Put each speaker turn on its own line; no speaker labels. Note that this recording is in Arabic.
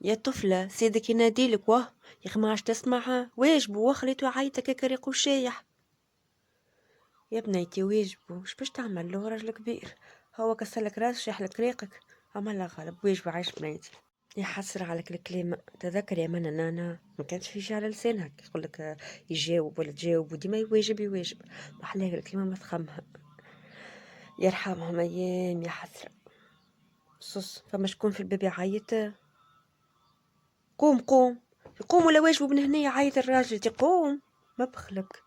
يا طفلة سيدك يناديلك واه. يا اخي ما عادش تسمعها واجبه وخليته يعيطك كريق وشايح. يا بنيتي واجبه وش باش تعمل له راجل كبير. هو كسلك راسك شاحلك ريقك. عملها غالب واجبه عايش بنيتي. يا حسرة عليك الكلمة. تذكر يا منى نانا ما كانش في شي على لسانها يقول لك يجاوب ولا تجاوب وديما يواجب يواجب. ما أحلاها الكلمة ما تخمها. يرحمهم أيام يا حسرة. صص فما شكون في الباب يعيط. قوم قوم. يقوم ولا واجبه من هنا يعيط الراجل تقوم. ما بخلك.